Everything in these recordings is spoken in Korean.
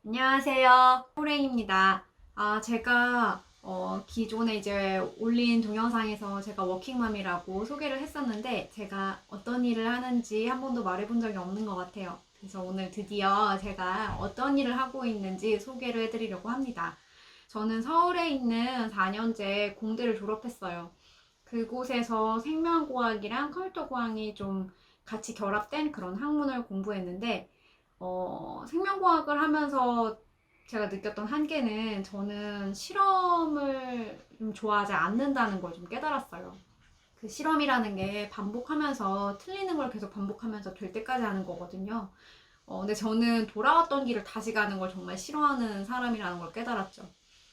안녕하세요. 호랭입니다. 제가 기존에 이제 올린 동영상에서 제가 워킹맘이라고 소개를 했었는데 제가 어떤 일을 하는지 한 번도 말해본 적이 없는 것 같아요. 그래서 오늘 드디어 제가 어떤 일을 하고 있는지 소개를 해드리려고 합니다. 저는 서울에 있는 4년제 공대를 졸업했어요. 그곳에서 생명과학이랑 컴퓨터과학이 좀 같이 결합된 그런 학문을 공부했는데 생명과학을 하면서 제가 느꼈던 한계는 저는 실험을 좀 좋아하지 않는다는 걸 좀 깨달았어요. 그 실험이라는 게 반복하면서 틀리는 걸 계속 반복하면서 될 때까지 하는 거거든요. 근데 저는 돌아왔던 길을 다시 가는 걸 정말 싫어하는 사람이라는 걸 깨달았죠.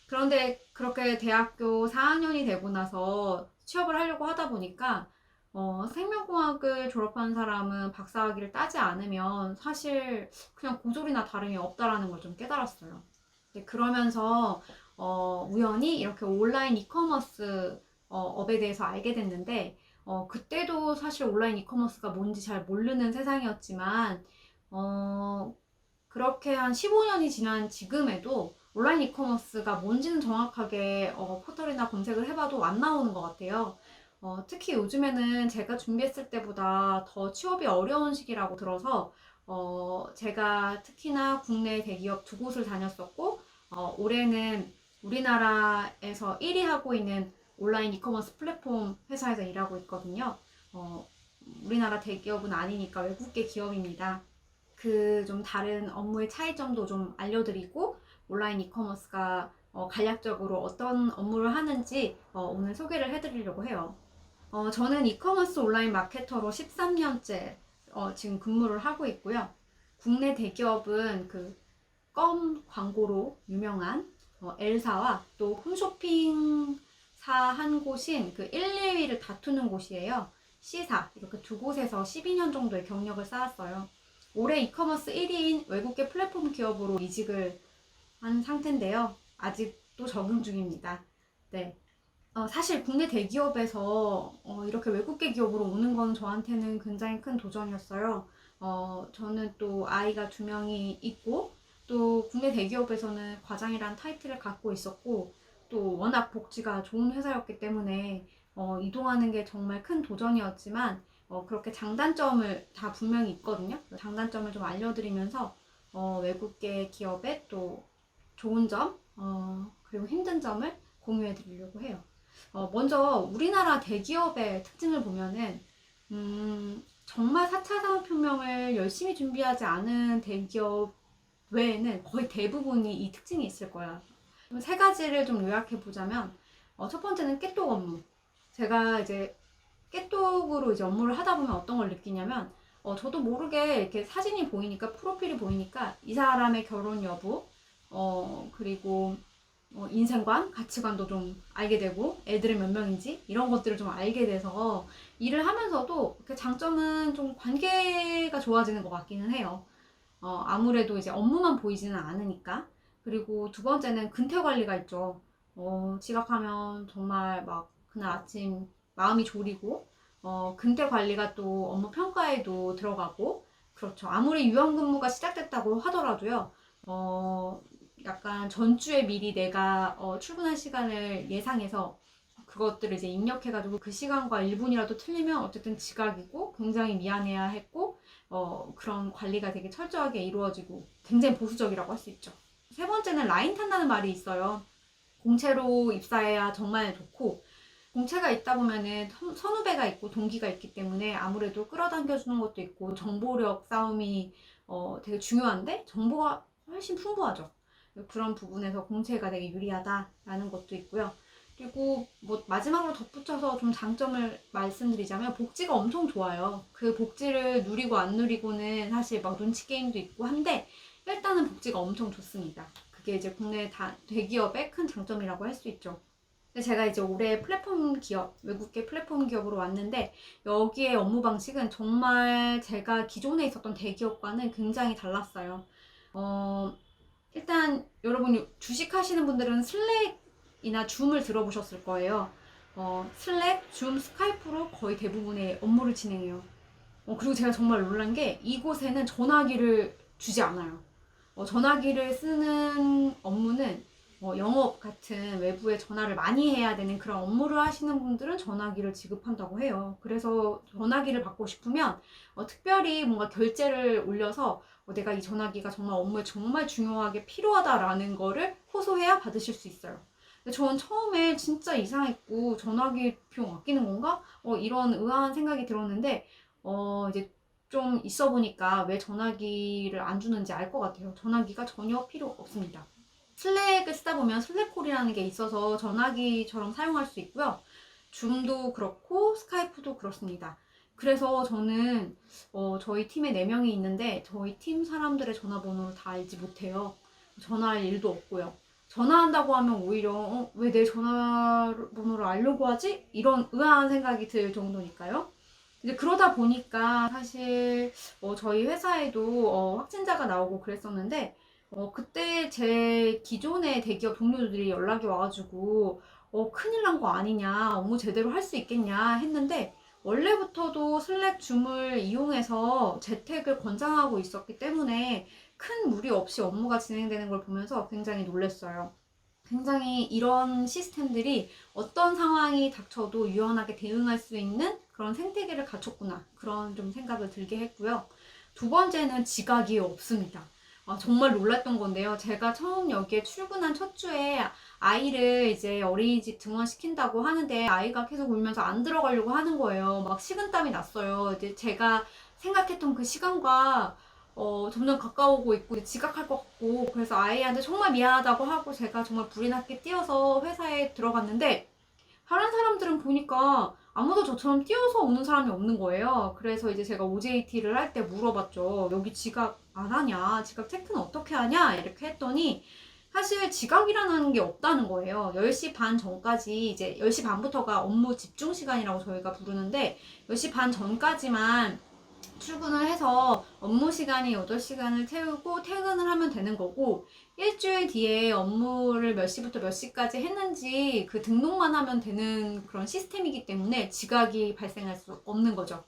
그런데 그렇게 대학교 4학년이 되고 나서 취업을 하려고 하다 보니까 생명공학을 졸업한 사람은 박사학위를 따지 않으면 사실 그냥 고졸이나 다름이 없다라는 걸 좀 깨달았어요. 그러면서 우연히 이렇게 온라인 이커머스 업에 대해서 알게 됐는데 그때도 사실 온라인 이커머스가 뭔지 잘 모르는 세상이었지만 그렇게 한 15년이 지난 지금에도 온라인 이커머스가 뭔지는 정확하게 포털이나 검색을 해봐도 안 나오는 것 같아요. 특히 요즘에는 제가 준비했을 때보다 더 취업이 어려운 시기라고 들어서 제가 특히나 국내 대기업 두 곳을 다녔었고 올해는 우리나라에서 1위 하고 있는 온라인 이커머스 플랫폼 회사에서 일하고 있거든요. 우리나라 대기업은 아니니까 외국계 기업입니다. 그 좀 다른 업무의 차이점도 좀 알려드리고 온라인 이커머스가 간략적으로 어떤 업무를 하는지 오늘 소개를 해드리려고 해요. 저는 이커머스 온라인 마케터로 13년째 지금 근무를 하고 있고요. 국내 대기업은 그 껌 광고로 유명한 엘사와 또 홈쇼핑사 한 곳인 그 1, 2위를 다투는 곳이에요. C사 이렇게 두 곳에서 12년 정도의 경력을 쌓았어요. 올해 이커머스 1위인 외국계 플랫폼 기업으로 이직을 한 상태인데요. 아직도 적응 중입니다. 네. 사실 국내 대기업에서 이렇게 외국계 기업으로 오는 건 저한테는 굉장히 큰 도전이었어요. 저는 또 아이가 2명이 있고 또 국내 대기업에서는 과장이라는 타이틀을 갖고 있었고 또 워낙 복지가 좋은 회사였기 때문에 이동하는 게 정말 큰 도전이었지만 그렇게 장단점을 다 분명히 있거든요. 장단점을 좀 알려드리면서 외국계 기업의 또 좋은 점 그리고 힘든 점을 공유해 드리려고 해요. 먼저 우리나라 대기업의 특징을 보면은 정말 4차 산업혁명을 열심히 준비하지 않은 대기업 외에는 거의 대부분이 이 특징이 있을 거야. 세 가지를 좀 요약해 보자면 첫 번째는 깨똑 업무. 제가 이제 깨똑으로 이제 업무를 하다 보면 어떤 걸 느끼냐면 저도 모르게 이렇게 사진이 보이니까 프로필이 보이니까 이 사람의 결혼 여부 그리고 인생관, 가치관도 좀 알게 되고 애들은 몇 명인지 이런 것들을 좀 알게 돼서 일을 하면서도 그 장점은 좀 관계가 좋아지는 것 같기는 해요. 아무래도 이제 업무만 보이지는 않으니까. 그리고 두 번째는 근태 관리가 있죠. 지각하면 정말 막 그날 아침 마음이 졸이고 근태 관리가 또 업무 평가에도 들어가고 그렇죠. 아무리 유연근무가 시작됐다고 하더라도요. 약간 전주에 미리 내가 출근할 시간을 예상해서 그것들을 이제 입력해가지고 그 시간과 1분이라도 틀리면 어쨌든 지각이고 굉장히 미안해야 했고 그런 관리가 되게 철저하게 이루어지고 굉장히 보수적이라고 할 수 있죠. 세 번째는 라인 탄다는 말이 있어요. 공채로 입사해야 정말 좋고 공채가 있다 보면은 선후배가 있고 동기가 있기 때문에 아무래도 끌어당겨주는 것도 있고 정보력 싸움이 되게 중요한데 정보가 훨씬 풍부하죠. 그런 부분에서 공채가 되게 유리하다라는 것도 있고요. 그리고 뭐 마지막으로 덧붙여서 좀 장점을 말씀드리자면 복지가 엄청 좋아요. 그 복지를 누리고 안 누리고는 사실 막 눈치 게임도 있고 한데 일단은 복지가 엄청 좋습니다. 그게 이제 국내 대기업의 큰 장점이라고 할 수 있죠. 근데 제가 이제 올해 플랫폼 기업, 외국계 플랫폼 기업으로 왔는데 여기에 업무 방식은 정말 제가 기존에 있었던 대기업과는 굉장히 달랐어요. 일단 여러분 주식 하시는 분들은 슬랙이나 줌을 들어보셨을 거예요. 슬랙, 줌, 스카이프로 거의 대부분의 업무를 진행해요. 그리고 제가 정말 놀란 게 이곳에는 전화기를 주지 않아요. 전화기를 쓰는 업무는 영업 같은 외부에 전화를 많이 해야 되는 그런 업무를 하시는 분들은 전화기를 지급한다고 해요. 그래서 전화기를 받고 싶으면 특별히 뭔가 결제를 올려서 내가 이 전화기가 정말 업무에 정말 중요하게 필요하다라는 거를 호소해야 받으실 수 있어요. 근데 저는 처음에 진짜 이상했고 전화기 비용 아끼는 건가? 이런 의아한 생각이 들었는데 이제 좀 있어 보니까 왜 전화기를 안 주는지 알 것 같아요. 전화기가 전혀 필요 없습니다. 슬랙을 쓰다 보면 슬랙콜이라는 게 있어서 전화기처럼 사용할 수 있고요. 줌도 그렇고 스카이프도 그렇습니다. 그래서 저는 저희 팀에 4명이 있는데 저희 팀 사람들의 전화번호를 다 알지 못해요. 전화할 일도 없고요. 전화한다고 하면 오히려 왜 내 전화번호를 알려고 하지? 이런 의아한 생각이 들 정도니까요. 이제 그러다 보니까 사실 저희 회사에도 확진자가 나오고 그랬었는데 그때 제 기존의 대기업 동료들이 연락이 와가지고 큰일 난 거 아니냐, 업무 제대로 할 수 있겠냐 했는데 원래부터도 슬랙 줌을 이용해서 재택을 권장하고 있었기 때문에 큰 무리 없이 업무가 진행되는 걸 보면서 굉장히 놀랐어요. 굉장히 이런 시스템들이 어떤 상황이 닥쳐도 유연하게 대응할 수 있는 그런 생태계를 갖췄구나. 그런 좀 생각을 들게 했고요. 두 번째는 지각이 없습니다. 정말 놀랐던 건데요. 제가 처음 여기에 출근한 첫 주에 아이를 이제 어린이집 등원시킨다고 하는데 아이가 계속 울면서 안 들어가려고 하는 거예요. 막 식은땀이 났어요. 이제 제가 생각했던 그 시간과 점점 가까우고 있고 지각할 것 같고 그래서 아이한테 정말 미안하다고 하고 제가 정말 불이 났게 뛰어서 회사에 들어갔는데 다른 사람들은 보니까 아무도 저처럼 뛰어서 오는 사람이 없는 거예요. 그래서 이제 제가 OJT를 할 때 물어봤죠. 여기 지각 안 하냐? 지각 체크는 어떻게 하냐? 이렇게 했더니 사실 지각이라는 게 없다는 거예요. 10시 반 전까지 이제 10시 반부터가 업무 집중 시간이라고 저희가 부르는데 10시 반 전까지만 출근을 해서 업무 시간이 8시간을 태우고 퇴근을 하면 되는 거고 일주일 뒤에 업무를 몇 시부터 몇 시까지 했는지 그 등록만 하면 되는 그런 시스템이기 때문에 지각이 발생할 수 없는 거죠.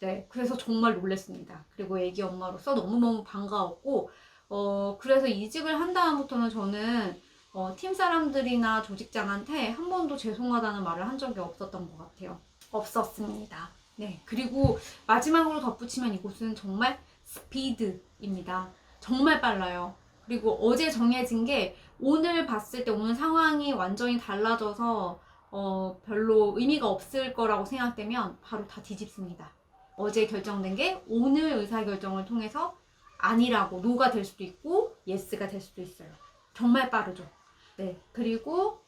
네, 그래서 정말 놀랐습니다. 그리고 애기 엄마로서 너무너무 반가웠고 그래서 이직을 한 다음부터는 저는 팀 사람들이나 조직장한테 한 번도 죄송하다는 말을 한 적이 없었던 것 같아요. 없었습니다. 네, 그리고 마지막으로 덧붙이면 이곳은 정말 스피드입니다. 정말 빨라요. 그리고 어제 정해진 게 오늘 봤을 때 오늘 상황이 완전히 달라져서 별로 의미가 없을 거라고 생각되면 바로 다 뒤집습니다. 어제 결정된 게 오늘 의사결정을 통해서 아니라고 노가 될 수도 있고 예스가 될 수도 있어요. 정말 빠르죠. 네, 그리고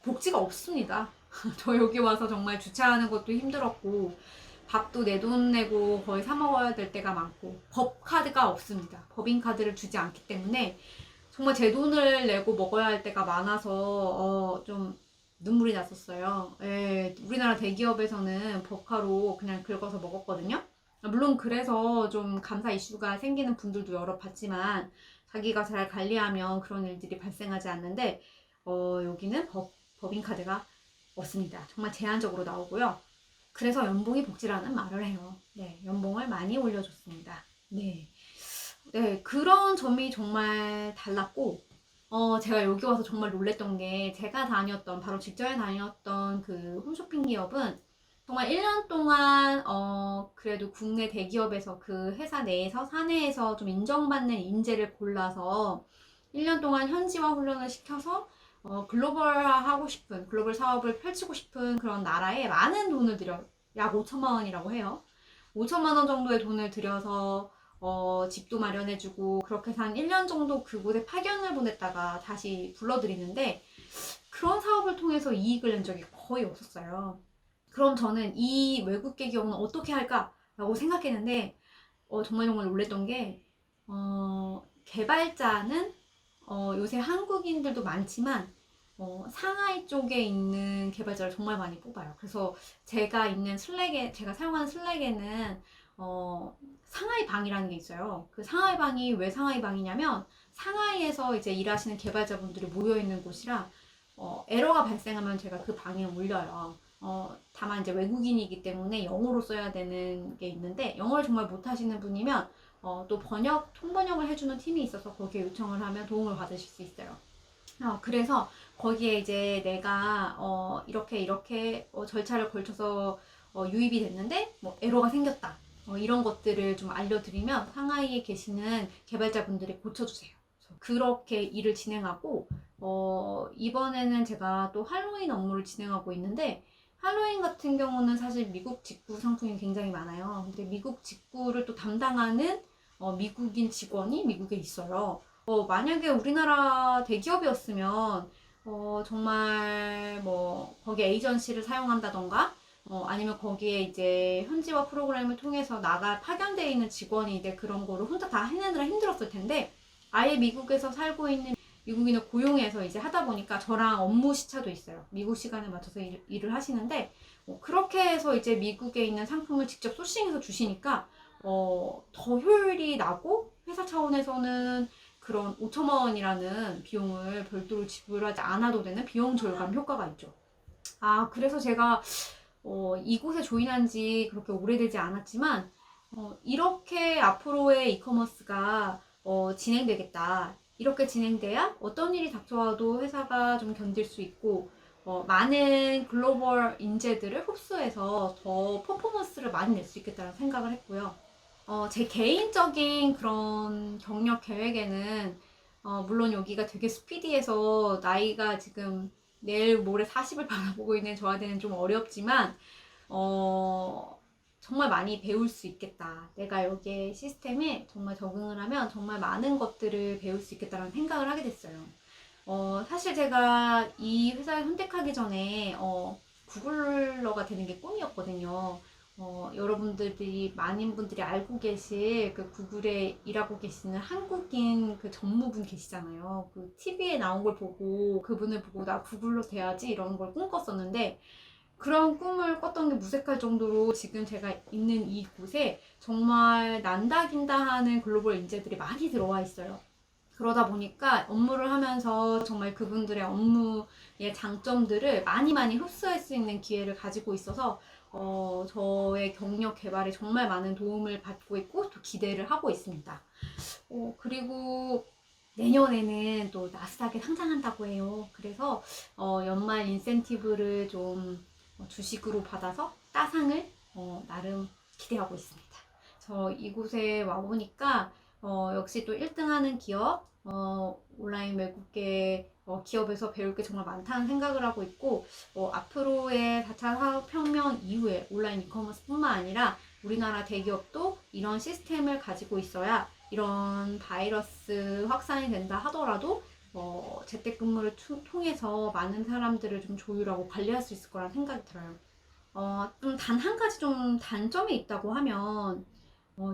복지가 없습니다. 저 여기 와서 정말 주차하는 것도 힘들었고 밥도 내 돈 내고 거의 사 먹어야 될 때가 많고 법카드가 없습니다. 법인카드를 주지 않기 때문에 정말 제 돈을 내고 먹어야 할 때가 많아서 좀 눈물이 났었어요. 예, 우리나라 대기업에서는 법카로 그냥 긁어서 먹었거든요. 물론 그래서 좀 감사 이슈가 생기는 분들도 여러 봤지만 자기가 잘 관리하면 그런 일들이 발생하지 않는데 여기는 법인카드가 없습니다. 정말 제한적으로 나오고요. 그래서 연봉이 복지라는 말을 해요. 네, 연봉을 많이 올려줬습니다. 네. 네, 그런 점이 정말 달랐고, 제가 여기 와서 정말 놀랬던 게, 제가 다녔던, 바로 직전에 다녔던 그 홈쇼핑 기업은 정말 1년 동안, 그래도 국내 대기업에서 그 회사 내에서, 사내에서 좀 인정받는 인재를 골라서 1년 동안 현지화 훈련을 시켜서 글로벌화하고 싶은, 글로벌 사업을 펼치고 싶은 그런 나라에 많은 돈을 들여, 약 5천만 원이라고 해요. 5천만 원 정도의 돈을 들여서 집도 마련해주고 그렇게 해서 한 1년 정도 그곳에 파견을 보냈다가 다시 불러들이는데 그런 사업을 통해서 이익을 낸 적이 거의 없었어요. 그럼 저는 이 외국계 기업은 어떻게 할까라고 생각했는데 정말 정말 놀랬던 게 개발자는 요새 한국인들도 많지만 상하이 쪽에 있는 개발자를 정말 많이 뽑아요. 그래서 제가 사용하는 슬랙에는 상하이 방이라는 게 있어요. 그 상하이 방이 왜 상하이 방이냐면 상하이에서 이제 일하시는 개발자분들이 모여 있는 곳이라 에러가 발생하면 제가 그 방에 올려요. 다만 이제 외국인이기 때문에 영어로 써야 되는 게 있는데 영어를 정말 못하시는 분이면 또 통번역을 해주는 팀이 있어서 거기에 요청을 하면 도움을 받으실 수 있어요. 그래서 거기에 이제 내가 이렇게 절차를 걸쳐서 유입이 됐는데 뭐 에러가 생겼다. 이런 것들을 좀 알려드리면 상하이에 계시는 개발자분들이 고쳐주세요. 그렇게 일을 진행하고 이번에는 제가 또 할로윈 업무를 진행하고 있는데 할로윈 같은 경우는 사실 미국 직구 상품이 굉장히 많아요. 근데 미국 직구를 또 담당하는 미국인 직원이 미국에 있어요. 만약에 우리나라 대기업이었으면 정말 뭐 거기 에이전시를 사용한다던가 아니면 거기에 이제 현지화 프로그램을 통해서 파견되어 있는 직원이 이제 그런 거를 혼자 다 해내느라 힘들었을 텐데 아예 미국에서 살고 있는 미국인을 고용해서 이제 하다 보니까 저랑 업무 시차도 있어요. 미국 시간에 맞춰서 일을 하시는데 그렇게 해서 이제 미국에 있는 상품을 직접 소싱해서 주시니까 더 효율이 나고 회사 차원에서는 그런 5천만 원이라는 비용을 별도로 지불하지 않아도 되는 비용 절감 효과가 있죠. 그래서 제가 이곳에 조인한 지 그렇게 오래되지 않았지만 이렇게 앞으로의 이커머스가 진행되겠다. 이렇게 진행돼야 어떤 일이 닥쳐와도 회사가 좀 견딜 수 있고 많은 글로벌 인재들을 흡수해서 더 퍼포먼스를 많이 낼 수 있겠다는 생각을 했고요. 제 개인적인 그런 경력 계획에는 물론 여기가 되게 스피디해서 나이가 지금 내일 모레 40을 바라보고 있는 저한테는 좀 어렵지만 정말 많이 배울 수 있겠다. 내가 여기에 시스템에 정말 적응을 하면 정말 많은 것들을 배울 수 있겠다는 생각을 하게 됐어요. 사실 제가 이 회사를 선택하기 전에 구글러가 되는 게 꿈이었거든요. 여러분들이 많은 분들이 알고 계실 그 구글에 일하고 계시는 한국인 그 전무분 계시잖아요. 그 TV에 나온 걸 보고 그분을 보고 나 구글러 돼야지 이런 걸 꿈꿨었는데 그런 꿈을 꿨던 게 무색할 정도로 지금 제가 있는 이곳에 정말 난다긴다 하는 글로벌 인재들이 많이 들어와 있어요. 그러다 보니까 업무를 하면서 정말 그분들의 업무의 장점들을 많이 흡수할 수 있는 기회를 가지고 있어서 저의 경력 개발에 정말 많은 도움을 받고 있고 또 기대를 하고 있습니다. 그리고 내년에는 또 나스닥에 상장한다고 해요. 그래서 연말 인센티브를 좀 주식으로 받아서 따상을 나름 기대하고 있습니다. 저 이곳에 와보니까 역시 또 1등하는 기업, 온라인 외국계 기업에서 배울 게 정말 많다는 생각을 하고 있고 앞으로의 4차 산업혁명 이후에 온라인 이커머스 뿐만 아니라 우리나라 대기업도 이런 시스템을 가지고 있어야 이런 바이러스 확산이 된다 하더라도 재택근무를 통해서 많은 사람들을 좀 조율하고 관리할 수 있을 거라는 생각이 들어요. 좀 단 한 가지 좀 단점이 있다고 하면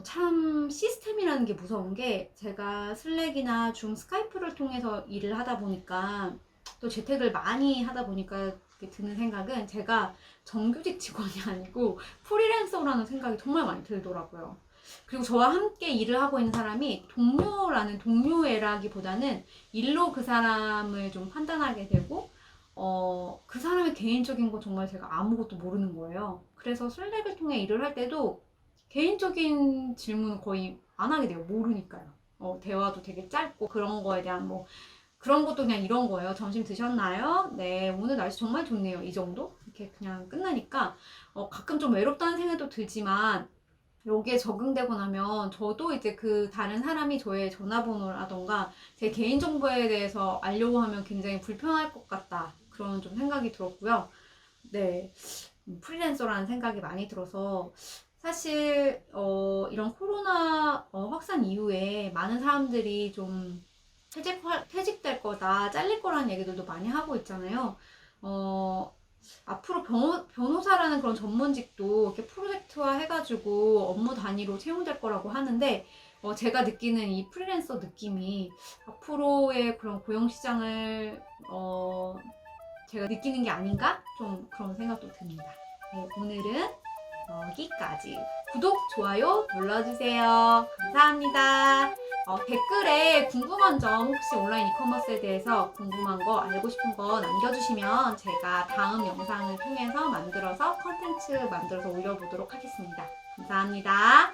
참 시스템이라는 게 무서운 게 제가 슬랙이나 줌 스카이프를 통해서 일을 하다 보니까 또 재택을 많이 하다 보니까 드는 생각은 제가 정규직 직원이 아니고 프리랜서라는 생각이 정말 많이 들더라고요. 그리고 저와 함께 일을 하고 있는 사람이 동료애라기보다는 일로 그 사람을 좀 판단하게 되고 그 사람의 개인적인 거 정말 제가 아무것도 모르는 거예요. 그래서 슬랙을 통해 일을 할 때도 개인적인 질문은 거의 안 하게 돼요. 모르니까요. 대화도 되게 짧고 그런 거에 대한 그런 것도 그냥 이런 거예요. 점심 드셨나요? 네, 오늘 날씨 정말 좋네요. 이 정도? 이렇게 그냥 끝나니까 가끔 좀 외롭다는 생각도 들지만 여기에 적응되고 나면 저도 이제 그 다른 사람이 저의 전화번호라던가 제 개인정보에 대해서 알려고 하면 굉장히 불편할 것 같다. 그런 좀 생각이 들었고요. 네, 프리랜서라는 생각이 많이 들어서 사실 이런 코로나 확산 이후에 많은 사람들이 좀 퇴직될 거다, 잘릴 거라는 얘기들도 많이 하고 있잖아요. 앞으로 변호사라는 그런 전문직도 이렇게 프로젝트화 해가지고 업무 단위로 채용될 거라고 하는데 제가 느끼는 이 프리랜서 느낌이 앞으로의 그런 고용시장을 제가 느끼는 게 아닌가? 좀 그런 생각도 듭니다. 네, 오늘은 여기까지. 구독, 좋아요 눌러주세요. 감사합니다. 댓글에 궁금한 점 혹시 온라인 이커머스에 대해서 궁금한 거 알고 싶은 거 남겨주시면 제가 다음 영상을 통해서 만들어서 컨텐츠 만들어서 올려보도록 하겠습니다. 감사합니다.